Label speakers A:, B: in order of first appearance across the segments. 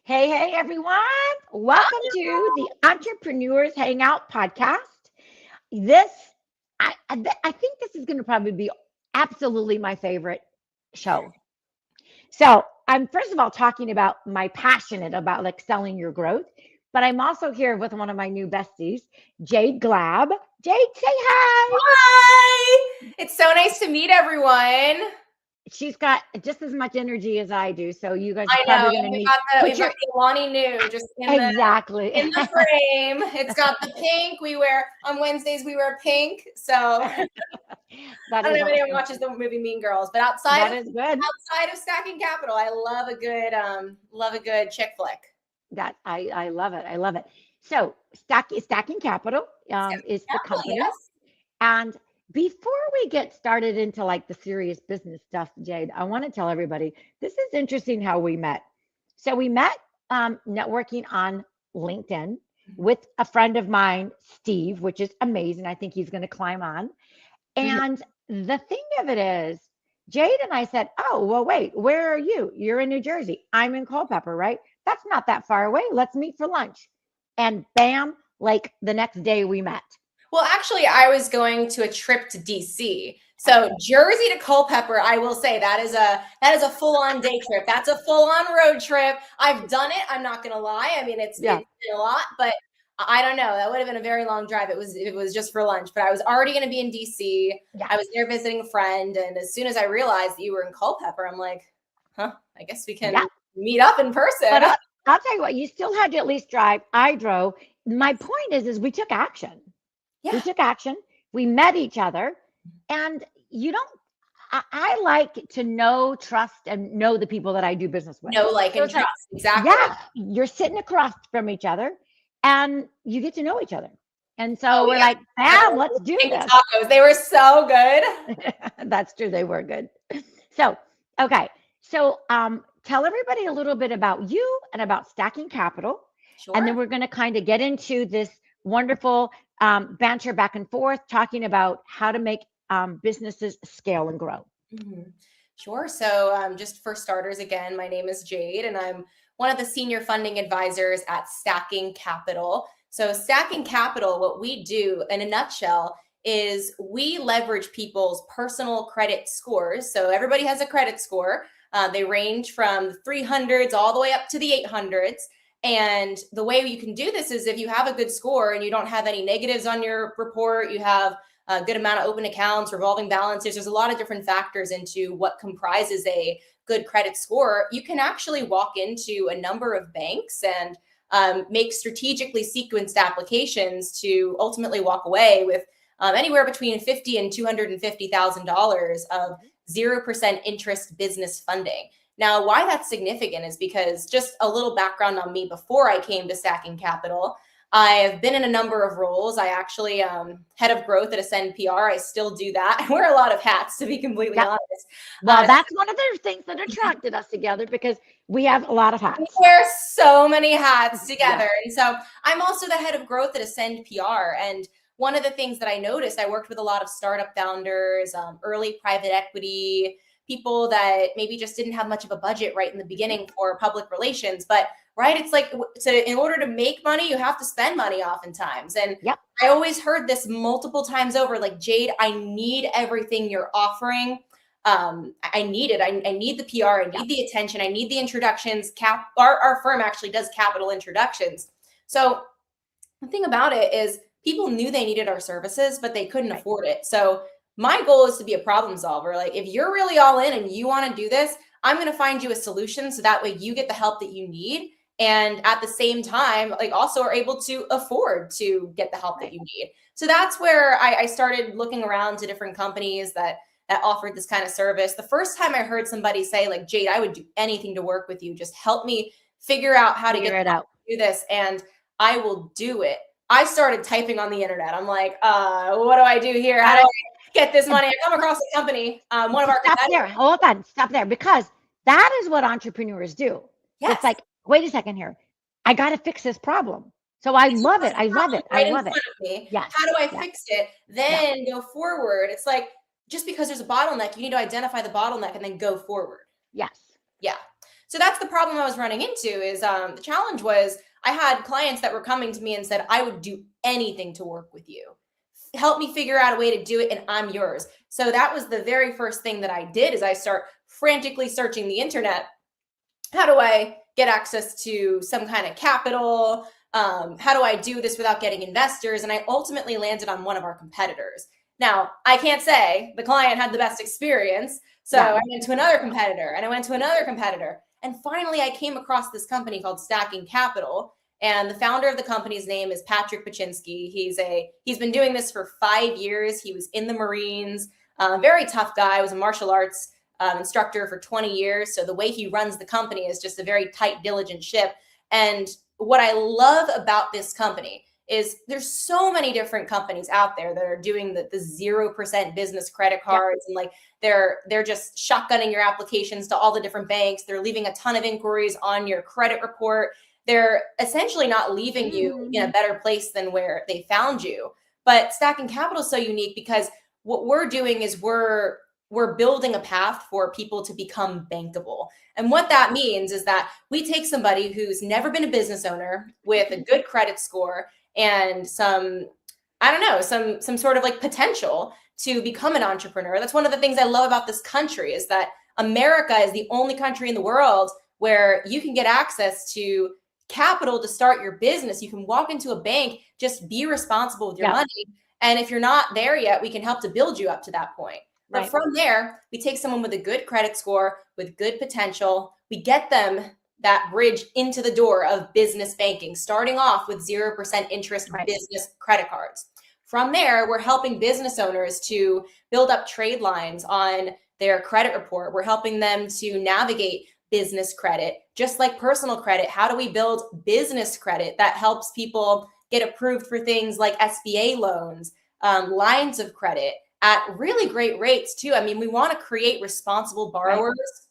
A: Hey, everyone. Welcome to the Entrepreneurs Hangout podcast. This, I think this is going to probably be absolutely my favorite show. So, I'm first of all talking about my passionate about like selling your growth, but I'm also here with one of my new besties, Jade Glab. Jade, say hi.
B: Hi! It's so nice to meet everyone.
A: She's got just as much energy as I do, so you guys are
B: I
A: probably
B: know,
A: going to
B: and
A: need
B: we've
A: put
B: got
A: your
B: Ilani New just
A: exactly.
B: in the frame. It's got the pink. We wear on Wednesdays we wear pink. So I
A: That
B: don't
A: is
B: know if anyone
A: awesome.
B: watches the movie Mean Girls, but
A: That is good.
B: outside of Stacking Capital, I love a good chick flick.
A: That I love it. I love it. So Stacking Capital
B: Stacking
A: is the
B: Capital,
A: company.
B: yes.
A: And before we get started into like the serious business stuff, Jade, I want to tell everybody this is interesting how we met. So we met networking on LinkedIn with a friend of mine, Steve, which is amazing. I think he's going to climb on.
B: Mhm.
A: And the thing of it is, Jade and I said, "Oh, well, wait, where are you? You're in New Jersey. I'm in Culpeper, right? That's not that far away. Let's meet for lunch." And bam, like the next day we met.
B: Well, actually, I was going to a trip to DC. So
A: Okay.
B: Jersey to Culpeper, I will say that is a full-on day trip. That's a full-on road trip. I've done it. I'm not gonna lie. I mean,
A: Yeah.
B: it's been a lot, but I don't know. That would have been a very long drive. It was just for lunch, but I was already gonna be in DC.
A: Yeah.
B: I was there visiting a friend, and as soon as I realized that you were in Culpeper, I'm like, huh, I guess we
A: Yeah.
B: can meet up in
A: But
B: person.
A: I'll tell you what, you still had to at least drive. I drove. My point is we took action. We
B: Yeah.
A: took action. We met each other. And you don't, I like to know, trust, and know the people that I do business with.
B: No, like,
A: So
B: and
A: it's like,
B: trust. Exactly.
A: yeah, you're sitting across from each other and you get to know each other. And so
B: Oh,
A: we're
B: yeah.
A: like, bam, let's do
B: Chicken
A: this.
B: tacos. They were so good.
A: That's true. They were good. So, okay. So, tell everybody a little bit about you and about stacking capital. And then
B: Sure.
A: we're going to kind of get into this wonderful banter back and forth, talking about how to make businesses scale and grow.
B: Mhm. Sure. So, just for starters, again, my name is Jade, and I'm one of the senior funding advisors at Stacking Capital. So, Stacking Capital, what we do in a nutshell is we leverage people's personal credit scores. So, everybody has a credit score. They range from the 300s all the way up to the 800s. And the way you can do this is if you have a good score and you don't have any negatives on your report, you have a good amount of open accounts, revolving balances. There's a lot of different factors into what comprises a good credit score. You can actually walk into a number of banks and make strategically sequenced applications to ultimately walk away with anywhere between $50 and $250,000 of 0% interest business funding. Now, why that's significant is because just a little background on me before I came to Stacking Capital. I have been in a number of roles. I actually head of growth at Ascend PR. I still do that. I wear a lot of hats, to be completely
A: Yeah.
B: honest.
A: Well, that's one of the things that attracted us together because we have a lot of
B: We
A: hats.
B: wear so many hats
A: Yeah.
B: together. And so I'm also the head of growth at Ascend PR. And one of the things that I noticed, I worked with a lot of startup founders, early private equity, people that maybe just didn't have much of a budget right in the beginning for public relations. But right, it's like in order to make money, you have to spend money oftentimes. And
A: Yep.
B: I always heard this multiple times over, like, Jade, I need everything you're offering. I need it. I need the PR. I
A: Yep.
B: need the attention. I need the introductions. Our firm actually does capital introductions. So the thing about it is people knew they needed our services, but they couldn't
A: Right.
B: afford it. So my goal is to be a problem solver. Like, if you're really all in and you want to do this, I'm going to find you a solution so that way you get the help that you need. And at the same time, like, also are able to afford to get the help that
A: Right.
B: you need. So that's where I started looking around to different companies that offered this kind of service. The first time I heard somebody say, like, Jade, I would do anything to work with you. Just help me figure out how to
A: Figure it out.
B: do this, and I will do it. I started typing on the internet. I'm like, what do I do here? How do
A: Oh,
B: I get this money? I come across a company, one of our
A: stop there.
B: competitors.
A: Hold on. Stop there because that is what entrepreneurs do. It's
B: Yes.
A: like, wait a second here. I got to fix this problem. So I
B: It's
A: love it.
B: just a
A: I love
B: problem
A: it. I
B: right in
A: love
B: front
A: it.
B: of me.
A: Yes.
B: How do I
A: Yes.
B: fix it?
A: Yeah.
B: Then go forward. It's like, just because there's a bottleneck, you need to identify the bottleneck and then go forward.
A: Yes.
B: Yeah. So that's the problem I was running into is the challenge was I had clients that were coming to me and said, I would do anything to work with you. Help me figure out a way to do it and I'm yours. So that was the very first thing that I did is I start frantically searching the internet. How do I get access to some kind of capital? How do I do this without getting investors? And I ultimately landed on one of our competitors. Now, I can't say the client had the best experience. So I went to another competitor and I went to another competitor. And finally, I came across this company called Stacking Capital. And the founder of the company's name is Patrick Paczynski. He's been doing this for 5 years. He was in the Marines, very tough guy, was a martial arts instructor for 20 years. So the way he runs the company is just a very tight, diligent ship. And what I love about this company is there's so many different companies out there that are doing the 0% business credit cards. And like they're just shotgunning your applications to all the different banks. They're leaving a ton of inquiries on your credit report. They're essentially not leaving you in a better place than where they found you. But Stacking Capital is so unique because what we're doing is we're building a path for people to become bankable. And what that means is that we take somebody who's never been a business owner with a good credit score and some sort of like potential to become an entrepreneur. That's one of the things I love about this country is that America is the only country in the world where you can get access to capital to start your business. You can walk into a bank, just be responsible with your money. And if you're not there yet, we can help to build you up to that point. But from there, we take someone with a good credit score, with good potential. We get them that bridge into the door of business banking, starting off with 0% interest business credit cards. From there, we're helping business owners to build up trade lines on their credit report. We're helping them to navigate business credit, just like personal credit. How do we build business credit that helps people get approved for things like SBA loans, lines of credit at really great rates too? I mean, we want to create responsible borrowers.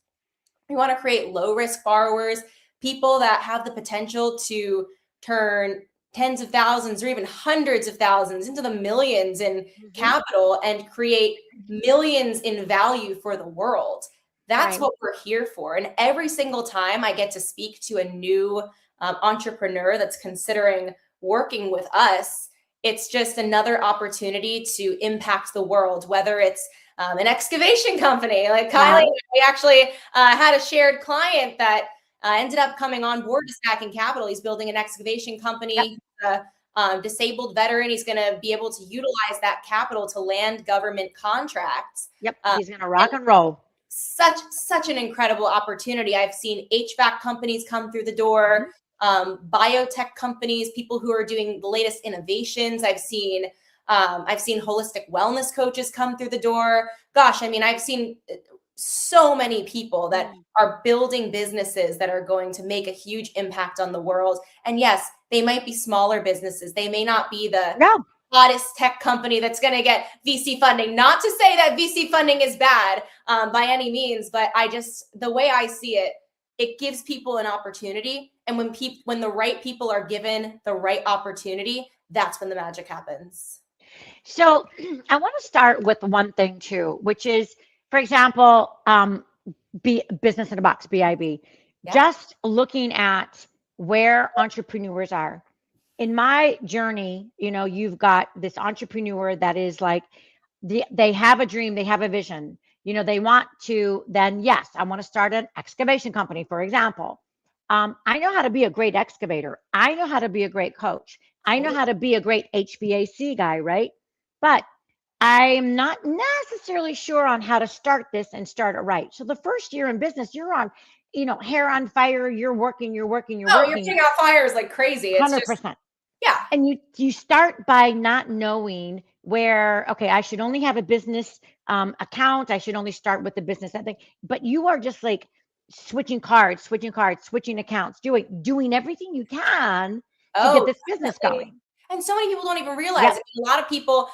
B: We want to create low risk borrowers, people that have the potential to turn tens of thousands or even hundreds of thousands into the millions in capital and create millions in value for the world. That's what we're here for. And every single time I get to speak to a new entrepreneur that's considering working with us, it's just another opportunity to impact the world, whether it's an excavation company like Kylie. We actually had a shared client that ended up coming on board to Stacking Capital. He's building an excavation company, disabled veteran. He's going to be able to utilize that capital to land government contracts.
A: He's going to rock and roll.
B: Such an incredible opportunity. I've seen HVAC companies come through the door, biotech companies, people who are doing the latest innovations. I've seen holistic wellness coaches come through the door. Gosh, I mean, I've seen so many people that are building businesses that are going to make a huge impact on the world. And yes, they might be smaller businesses. They may not be the hottest tech company that's going to get VC funding. Not to say that VC funding is bad by any means, but the way I see it, it gives people an opportunity. And when the right people are given the right opportunity, that's when the magic happens.
A: So I want to start with one thing too, which is, for example, Business in a Box, BIB, just looking at where entrepreneurs are. In my journey, you've got this entrepreneur that is like, they have a dream, they have a vision, they want to, then yes, I want to start an excavation company, for example. I know how to be a great excavator. I know how to be a great coach. I know how to be a great HVAC guy, right? But I'm not necessarily sure on how to start this and start it right. So the first year in business, you're on, hair on fire, you're working.
B: You're putting out fires like crazy. It's
A: 100%. And you start by not knowing where, okay, I should only have a business account. I should only start with the business thing. But you are just like switching cards, switching accounts, doing everything you can to get this business going.
B: And so many people don't even realize. I mean, a lot of people,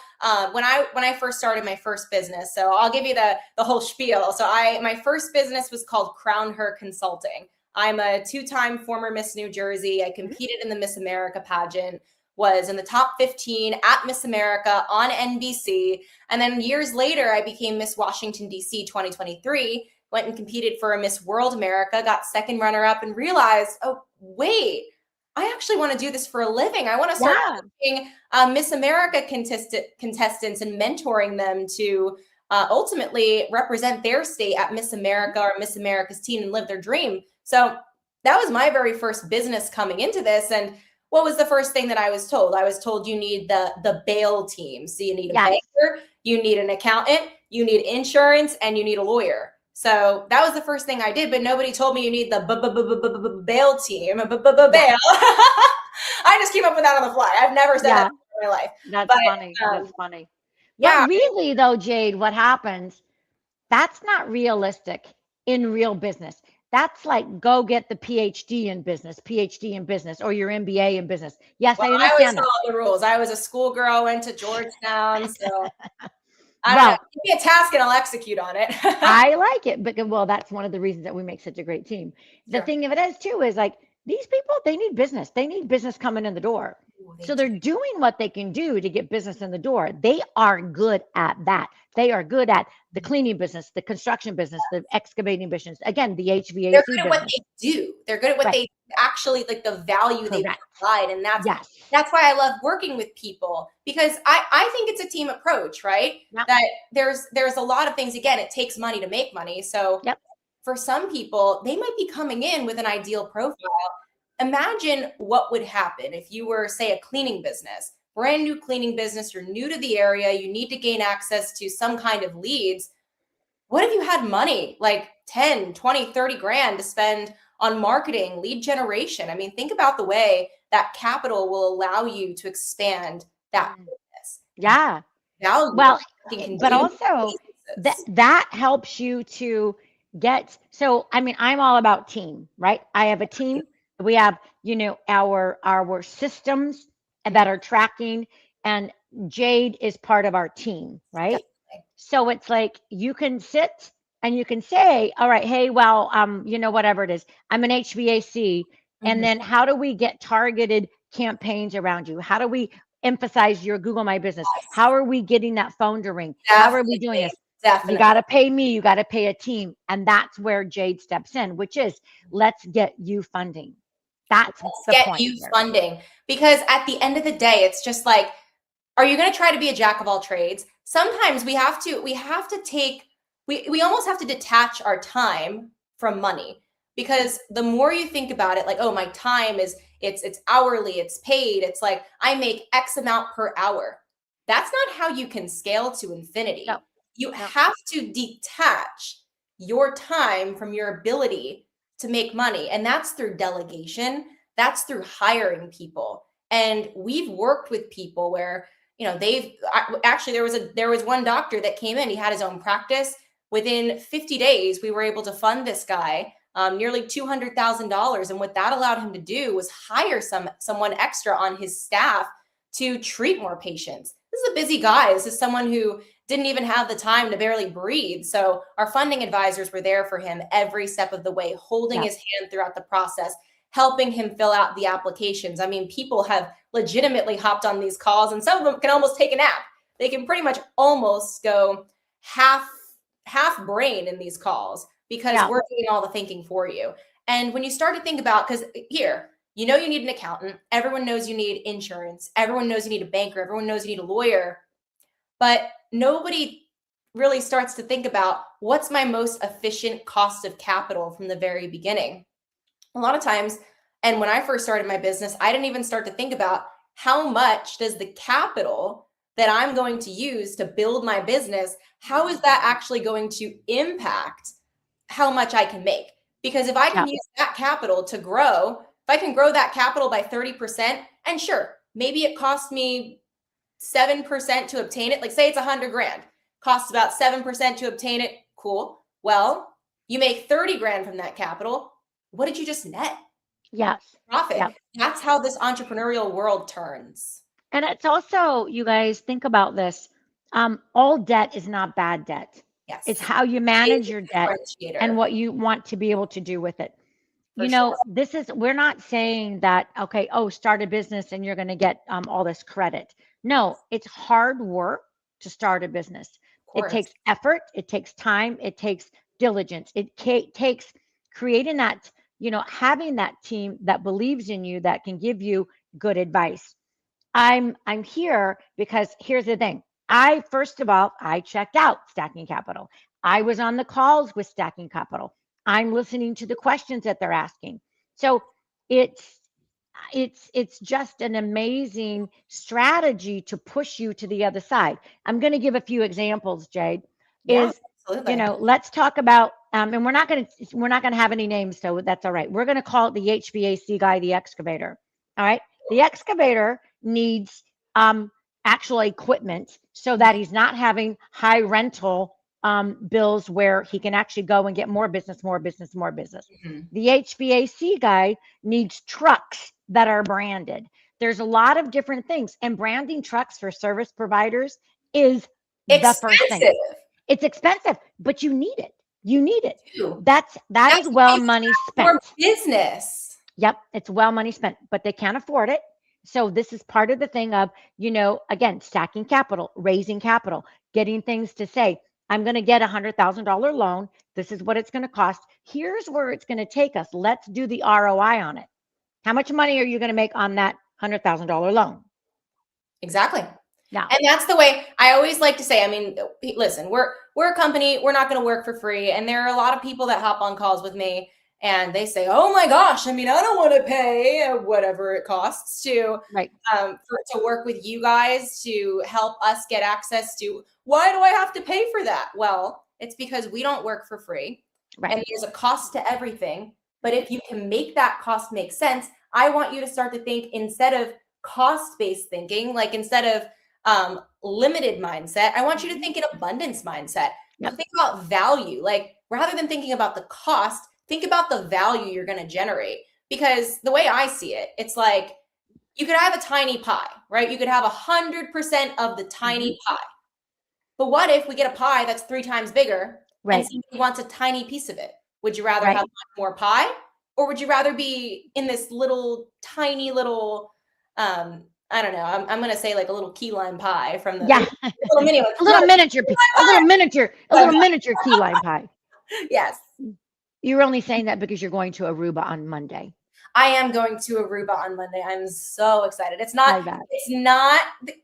B: when I first started my first business, so I'll give you the whole spiel. So my first business was called Crown Her Consulting. I'm a 2-time former Miss New Jersey. I competed in the Miss America pageant, was in the top 15 at Miss America on NBC. And then years later, I became Miss Washington, D.C. 2023, went and competed for a Miss World America, got second runner up, and realized, oh, wait, I actually want to do this for a living. I want to start coaching Miss America contestants and mentoring them to ultimately represent their state at Miss America or Miss America's team and live their dream. So that was my very first business coming into this. And what was the first thing that I was told? I was told you need the bail team. So you need a banker, you need an accountant, you need insurance, and you need a lawyer. So that was the first thing I did, but nobody told me you need the bail team. Bail. I just came up with that on the fly. I've never said that in my life.
A: That's funny. That's funny. Yeah. But really, though, Jade, what happens? That's not realistic in real business. That's like go get the PhD in business, or your MBA in business. Yes, I understand.
B: I always followed the rules. I was a schoolgirl, went to Georgetown, so I don't know. Give me a task and I'll execute on it.
A: I like it, but well, that's one of the reasons that we make such a great team. The thing of it is too is like these people, they need business. They need business coming in the door. So they're doing what they can do to get business in the door. They are good at that. They are good at the cleaning business, the construction business, the excavating business. Again, the HVAC
B: They're good at what they do. They're good at what they actually, like the value they provide. And that's why I love working with people, because I think it's a team approach, right? That there's a lot of things. Again, it takes money to make money. So for some people, they might be coming in with an ideal profile. Imagine what would happen if you were, say, a cleaning business, brand new cleaning business, you're new to the area, you need to gain access to some kind of leads. What if you had money, like 10, 20, 30 grand to spend on marketing, lead generation? I mean, think about the way that capital will allow you to expand that business.
A: Yeah. Well, but also that helps you to get, so, I mean, I'm all about team, right? I have a team. We have, our systems that are tracking, and Jade is part of our team, right? Definitely. So it's like you can sit and you can say, all right, hey, well, whatever it is, I'm an HVAC. And then how do we get targeted campaigns around you? How do we emphasize your Google My Business? How are we getting that phone to ring? How are we doing this? You got to pay me, you got to pay a team. And that's where Jade steps in, which is let's get you funding. That's the point.
B: Get you funding. Because at the end of the day, it's just like, are you going to try to be a jack of all trades? Sometimes we almost have to detach our time from money, because the more you think about it, like, oh, my time it's hourly, it's paid. It's like I make X amount per hour. That's not how you can scale to infinity. No. You have to detach your time from your ability to make money. And that's through delegation. That's through hiring people. And we've worked with people where, there was one doctor that came in, he had his own practice. Within 50 days, we were able to fund this guy nearly $200,000. And what that allowed him to do was hire someone extra on his staff to treat more patients. This is a busy guy. This is someone who didn't even have the time to barely breathe. So our funding advisors were there for him every step of the way, holding his hand throughout the process, helping him fill out the applications. I mean, people have legitimately hopped on these calls, and some of them can almost take a nap. They can pretty much almost go half brain in these calls, because we're doing all the thinking for you. And when you start to think about, because here, you need an accountant. Everyone knows you need insurance. Everyone knows you need a banker. Everyone knows you need a lawyer. But nobody really starts to think about what's my most efficient cost of capital from the very beginning. A lot of times, and when I first started my business, I didn't even start to think about how much does the capital that I'm going to use to build my business, how is that actually going to impact how much I can make? Because if I can use that capital to grow, if I can grow that capital by 30%, and sure, maybe it costs me 7% to obtain it. Like say it's 100 grand, costs about 7% to obtain it. Cool. Well, you make 30 grand from that capital. What did you just net?
A: Yes.
B: Profit. Yep. That's how this entrepreneurial world turns.
A: And it's also, you guys think about this. All debt is not bad debt.
B: Yes.
A: It's how you manage your debt and what you want to be able to do with it. We're not saying that, okay, start a business and you're going to get all this credit. No, it's hard work to start a business. It takes effort. It takes time. It takes diligence. It takes creating that, having that team that believes in you, that can give you good advice. I'm here because here's the thing. First of all, I checked out Stacking Capital. I was on the calls with Stacking Capital. I'm listening to the questions that they're asking. So it's it's just an amazing strategy to push you to the other side. I'm going to give a few examples, Jade.
B: Yeah,
A: Is
B: absolutely.
A: let's talk about and we're not going to have any names, so that's all right. We're going to call it the HVAC guy, the excavator. All right. The excavator needs actual equipment so that he's not having high rental bills where he can actually go and get more business, more business, more business.
B: Mhm.
A: The HVAC guy needs trucks that are branded. There's a lot of different things, and branding trucks for service providers is the first thing.
B: Expensive
A: It's expensive, but you need it. You need it.
B: too.
A: That is
B: That's why
A: well
B: you
A: money
B: have
A: spent.
B: more business.
A: Yep, it's well money spent, but they can't afford it. So this is part of the thing of, again, stacking capital, raising capital, getting things to say, I'm going to get $100,000 loan. This is what it's going to cost. Here's where it's going to take us. Let's do the ROI on it. How much money are you going to make on that $100,000 loan?
B: Exactly.
A: Now,
B: And that's the way I always like to say. I mean, listen, we're a company. We're not going to work for free. And there are a lot of people that hop on calls with me and they say, "Oh my gosh, I mean, I don't want to pay whatever it costs to
A: right,
B: to work with you guys to help us get access to. Why do I have to pay for that?" Well, it's because we don't work for free,
A: right.
B: and there's a cost to everything. But if you can make that cost make sense, I want you to start to think instead of cost-based thinking, like instead of limited mindset. I want you to think in abundance mindset.
A: Yep.
B: Think about value. Like rather than thinking about the cost, think about the value you're going to generate. Because the way I see it, it's like you could have a tiny pie, right? You could have 100% of the tiny pie. But what if we get a pie that's 3 times bigger and
A: Right,
B: somebody wants a tiny piece of it? Would you rather
A: right.
B: have more pie, or would you rather be in this little tiny little I don't know. I'm gonna say like a little key lime pie from the
A: Yeah,
B: little mini one.
A: a little miniature, a
B: Pie.
A: little miniature key lime pie.
B: Yes,
A: You're only saying that because you're going to Aruba on Monday.
B: I am going to Aruba on Monday. I'm so excited.
A: I bet.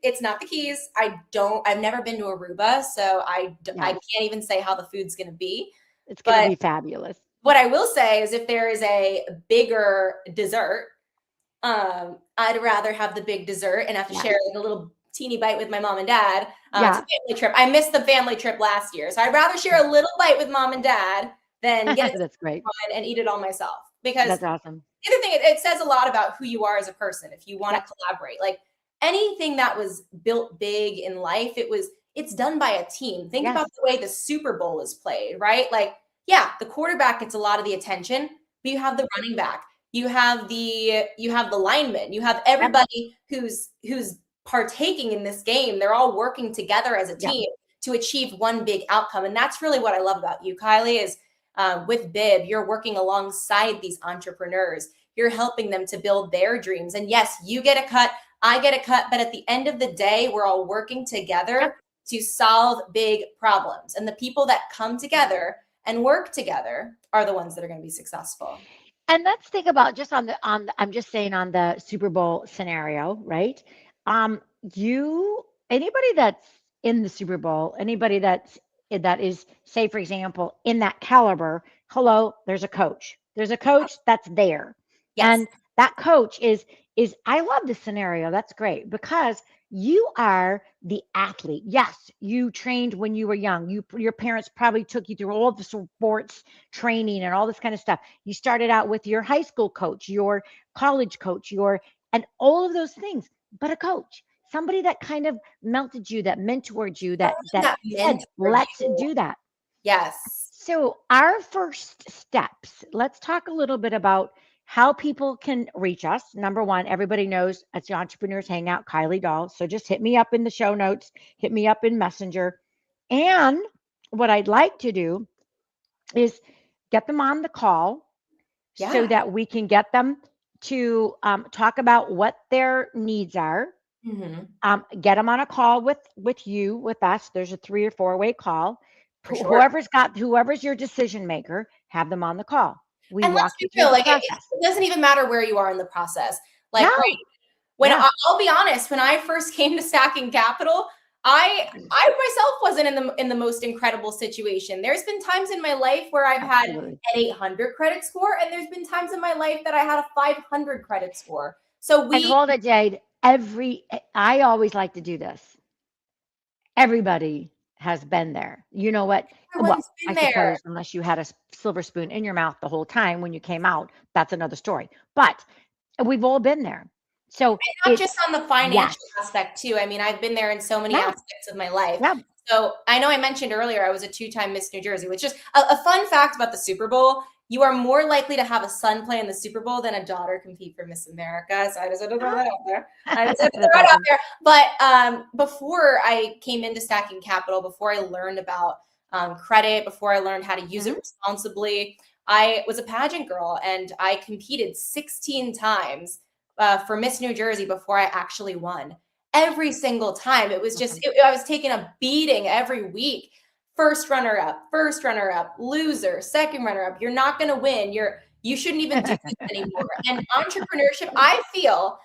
B: It's not the Keys. I've never been to Aruba, so I
A: Yeah,
B: can't even say how the food's gonna be.
A: it's going to
B: But
A: be fabulous.
B: what I will say is if there is a bigger dessert, I'd rather have the big dessert and have to
A: Yeah,
B: share like a little teeny bite with my mom and dad. It's a
A: yeah,
B: family trip. I missed the family trip last year, so I'd rather share a little bite with mom and dad than get it
A: that's great.
B: and eat it all myself. Because
A: That's awesome.
B: the other thing, it says a lot about who you are as a person if you want to
A: Yep,
B: collaborate. Like anything that was built big in life, it's done by a team. Think
A: yes,
B: about the way the Super Bowl is played, right? Like, yeah, the quarterback gets a lot of the attention, but you have the running back, you have the lineman, you have
A: yep,
B: everybody who's partaking in this game. They're all working together as a
A: yep.
B: team to achieve one big outcome. And that's really what I love about you, Kylie, is with Bib, you're working alongside these entrepreneurs. You're helping them to build their dreams. And yes, you get a cut, I get a cut, but at the end of the day, we're all working
A: Yep.
B: together to solve big problems. And the people that come together and work together are the ones that are going to be successful.
A: And let's think about just I'm just saying on the Super Bowl scenario, right? Um, anybody that's in the Super Bowl, anybody that is, say, for example, in that caliber, hello, there's a coach. There's a coach that's there.
B: Yes.
A: And that coach is I love this scenario. That's great because you are the athlete. Yes, you trained when you were young. Your parents probably took you through all the sports training and all this kind of stuff. You started out with your high school coach, your college coach, and all of those things, but a coach, somebody that kind of melted you, that mentored you, that
B: Something
A: that
B: that
A: said,
B: meant for
A: let's
B: you.
A: do that.
B: Yes.
A: So our first steps, let's talk a little bit about how people can reach us. Number one, everybody knows it's the Entrepreneurs Hangout, Kylie Doll. So just hit me up in the show notes, hit me up in Messenger. And what I'd like to do is get them on the call so
B: Yeah.
A: that we can get them to talk about what their needs are.
B: Mhm.
A: Get them on a call with you, with us. There's a 3 or 4 way call.
B: For sure.
A: whoever's your decision maker, have them on the call. We
B: And let's
A: walk you
B: be
A: through
B: real,
A: the
B: like
A: process.
B: it doesn't even matter where you are in the process. Like,
A: No,
B: right, when
A: yeah,
B: I'll be honest, when I first came to Stacking Capital, I myself wasn't in the most incredible situation. There's been times in my life where I've had
A: absolutely.
B: an 800 credit score, and there's been times in my life that I had a 500 credit score. So
A: And hold it, Jade. I always like to do this. Everybody has been there. You know what? Well,
B: everyone's
A: I
B: been there.
A: suppose unless you had a silver spoon in your mouth the whole time when you came out, that's another story. But we've all been there. So
B: Not just on the
A: yes,
B: financial aspect too. I mean, I've been there in so many
A: yeah,
B: aspects of my life.
A: yeah.
B: So I know I mentioned earlier I was a two-time Miss New Jersey, which is a fun fact about the Super Bowl. You are more likely to have a son play in the Super Bowl than a daughter compete for Miss America. So I just had to throw that out there. I just had to throw
A: That's
B: it out
A: awesome.
B: there. But before I came into Stacking Capital, before I learned about credit, before I learned how to use it responsibly, I was a pageant girl and I competed 16 times for Miss New Jersey before I actually won. Every single time, it was just I was taking a beating every week. First runner up, loser, second runner up. You're not going to win. You shouldn't even do this anymore. And entrepreneurship, I feel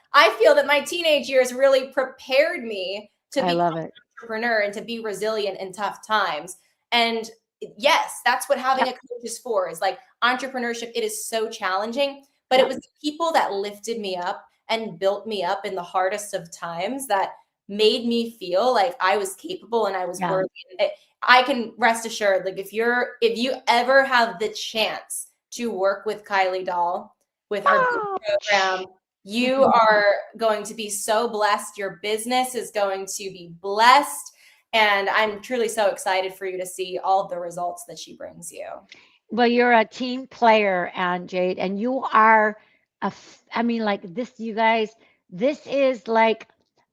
B: that my teenage years really prepared me to
A: I
B: become
A: love
B: an
A: it.
B: entrepreneur and to be resilient in tough times. And yes, that's what having a coach is for. Is like entrepreneurship. It is so challenging, but it was the people that lifted me up and built me up in the hardest of times that made me feel like I was capable and I was
A: Yeah.
B: worthy. I can rest assured, like if you ever have the chance to work with Kylie Dahl with her
A: Oh,
B: program, you are going to be so blessed. Your business is going to be blessed. And I'm truly so excited for you to see all of the results that she brings you.
A: well, you're a team player, and Jade, and you are I mean, like this, you guys, this is like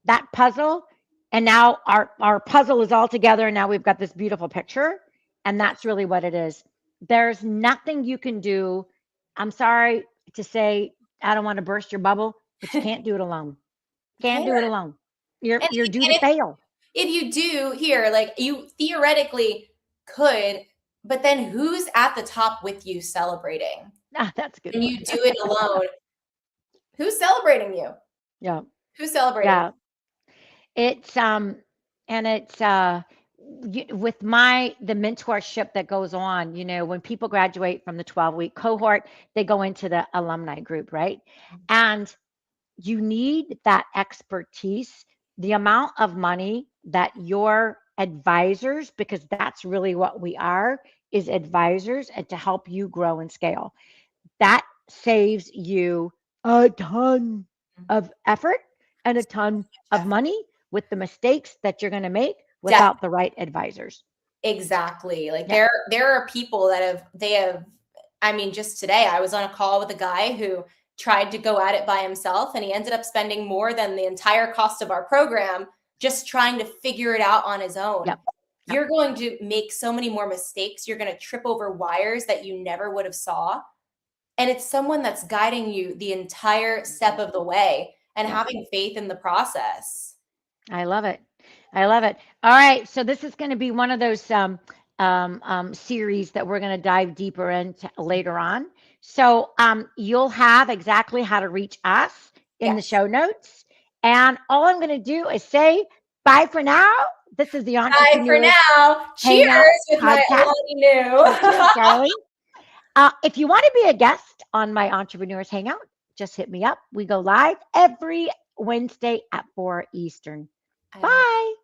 A: that puzzle, and now our puzzle is all together, and now we've got this beautiful picture, and that's really what it is. There's nothing you can do. I'm sorry to say, I don't want to burst your bubble, but you can't do it alone. Can't do it alone.
B: And
A: You're due to
B: if
A: fail.
B: if you do here, like you theoretically could, but then who's at the top with you celebrating?
A: Ah, that's a good
B: And
A: one.
B: you do it alone. Who's celebrating you?
A: Yeah,
B: Who's celebrating?
A: yeah. It's and it's with the mentorship that goes on, when people graduate from the 12-week cohort, they go into the alumni group, right? And you need that expertise, the amount of money that your advisors, because that's really what we are, is advisors, and to help you grow and scale. That saves you a ton of effort and a ton of money with the mistakes that you're going to make without the right advisors.
B: Exactly. Like
A: Yeah.
B: there are people that have I mean, just today I was on a call with a guy who tried to go at it by himself and he ended up spending more than the entire cost of our program just trying to figure it out on his own.
A: Yep. Yep.
B: You're going to make so many more mistakes. You're going to trip over wires that you never would have saw. And it's someone that's guiding you the entire step of the way and
A: Yep.
B: having faith in the process.
A: I love it. I love it. All right. So this is going to be one of those series that we're going to dive deeper into later on. So you'll have exactly how to reach us in the
B: Yes.
A: show notes. And all I'm going to do is say bye for now. This is the
B: Bye for
A: Entrepreneur
B: now. Cheers
A: Hangout
B: with my
A: podcast.
B: Alani New.
A: Cheers, Charlie. If you want to be a guest on my Entrepreneurs Hangout, just hit me up. We go live every Wednesday at 4 Eastern. Bye.